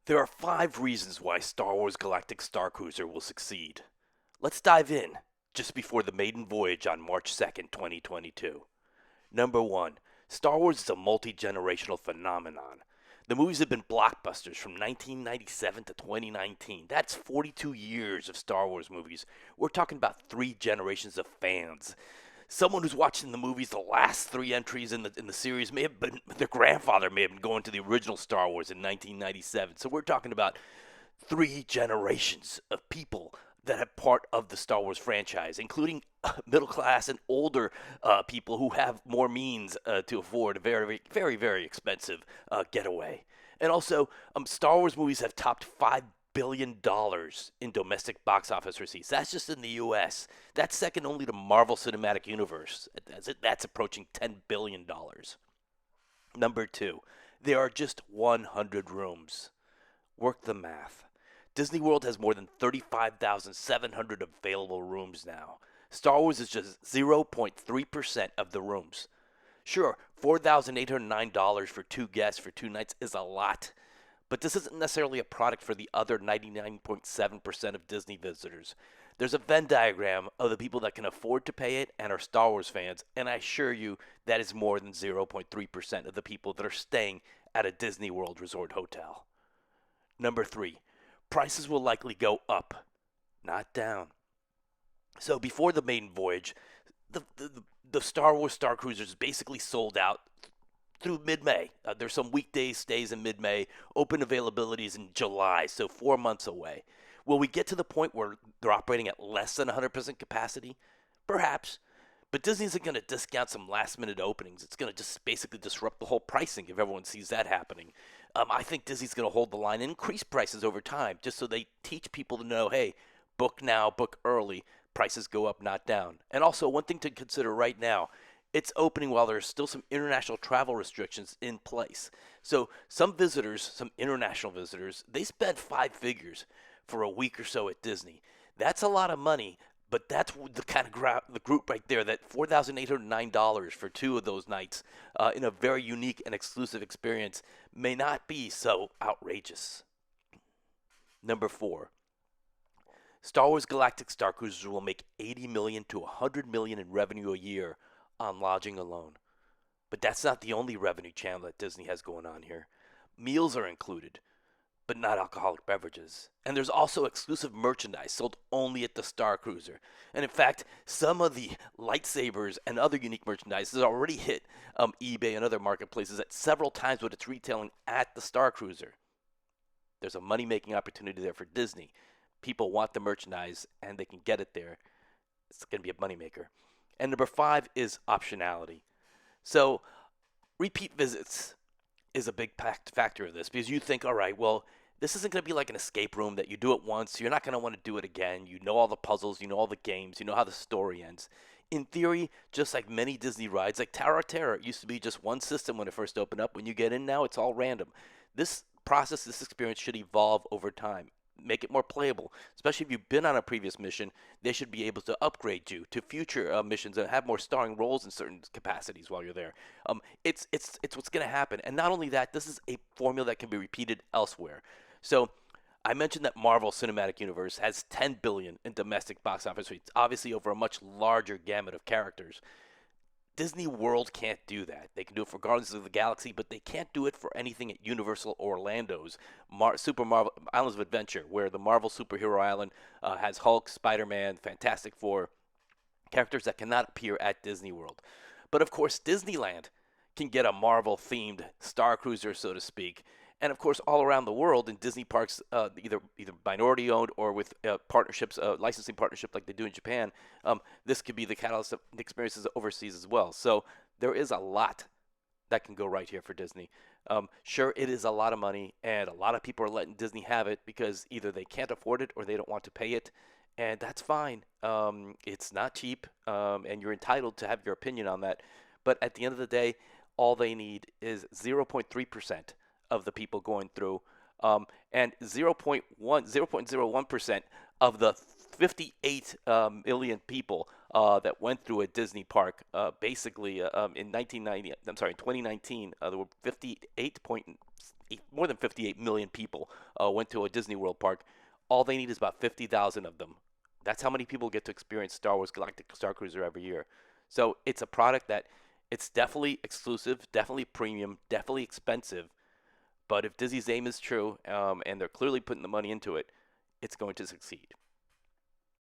There are 5 reasons why Star Wars Galactic Starcruiser will succeed. Let's dive in just before the maiden voyage on March 2nd, 2022. Number 1. Star Wars is a multi-generational phenomenon. The movies have been blockbusters from 1997 to 2019. That's 42 years of Star Wars movies. We're talking about 3 generations of fans. Someone who's watching the movies, the last 3 entries in the series, may have been their grandfather may have been going to the original Star Wars in 1997. So we're talking about 3 generations of people that are part of the Star Wars franchise, including middle class and older people who have more means to afford a very, very, very expensive getaway. And also, Star Wars movies have topped $5 billion in domestic box office receipts. That's just in the U.S. That's second only to Marvel Cinematic Universe. That's approaching $10 billion. Number 2, there are just 100 rooms. Work the math. Disney World has more than 35,700 available rooms now. Star Wars is just 0.3% of the rooms. Sure, $4,809 for 2 guests for 2 nights is a lot, but this isn't necessarily a product for the other 99.7% of Disney visitors. There's a Venn diagram of the people that can afford to pay it and are Star Wars fans, and I assure you that is more than 0.3% of the people that are staying at a Disney World Resort hotel. Number 3, prices will likely go up, not down. So before the maiden voyage, the Star Wars Star Cruisers basically sold out through mid-May. There's some weekday stays in mid-May. Open availabilities in July, so 4 months away. Will we get to the point where they're operating at less than 100% capacity? Perhaps. But Disney isn't going to discount some last-minute openings. It's going to just basically disrupt the whole pricing if everyone sees that happening. I think Disney's going to hold the line and increase prices over time, just so they teach people to know, hey, book now, book early. Prices go up, not down. And also, one thing to consider right now, it's opening while there's still some international travel restrictions in place. So some visitors, some international visitors, they spend 5 figures for a week or so at Disney. That's a lot of money, but that's the kind of the group right there, that $4,809 for 2 of those nights in a very unique and exclusive experience may not be so outrageous. Number 4, Star Wars Galactic Starcruiser will make 80 million to 100 million in revenue a year on lodging alone. But that's not the only revenue channel that Disney has going on here. Meals are included, but not alcoholic beverages. And there's also exclusive merchandise sold only at the Star Cruiser. And in fact, some of the lightsabers and other unique merchandise has already hit eBay and other marketplaces at several times what it's retailing at the Star Cruiser. There's a money-making opportunity there for Disney. People want the merchandise and they can get it there. It's going to be a moneymaker. And number 5 is optionality. So repeat visits is a big factor of this, because you think, all right, well, this isn't going to be like an escape room that you do it once. You're not going to want to do it again. You know all the puzzles. You know all the games. You know how the story ends. In theory, just like many Disney rides, like Tower of Terror, it used to be just one system when it first opened up. When you get in now, it's all random. This process, this experience should evolve over time. Make it more playable, especially if you've been on a previous mission. They should be able to upgrade you to future missions and have more starring roles in certain capacities while you're there. It's what's going to happen. And not only that, this is a formula that can be repeated elsewhere. So I mentioned that Marvel Cinematic Universe has 10 billion in domestic box office rates, obviously over a much larger gamut of characters. Disney World can't do that. They can do it for Guardians of the Galaxy, but they can't do it for anything at Universal Orlando's Super Marvel Islands of Adventure, where the Marvel Superhero Island has Hulk, Spider-Man, Fantastic Four, characters that cannot appear at Disney World. But of course, Disneyland can get a Marvel-themed Star Cruiser, so to speak. And of course, all around the world in Disney parks, either minority owned or with partnerships, licensing partnership like they do in Japan, this could be the catalyst of experiences overseas as well. So there is a lot that can go right here for Disney. Sure, it is a lot of money, and a lot of people are letting Disney have it because either they can't afford it or they don't want to pay it, and that's fine. It's not cheap, and you're entitled to have your opinion on that. But at the end of the day, all they need is 0.3% of the people going through, and 0.01% of the 58 million people that went through a Disney park. Basically, in 2019, there were more than 58 million people went to a Disney World park. All they need is about 50,000 of them. That's how many people get to experience Star Wars Galactic Starcruiser every year. So it's a product that it's definitely exclusive, definitely premium, definitely expensive. But if Disney's aim is true, and they're clearly putting the money into it, it's going to succeed.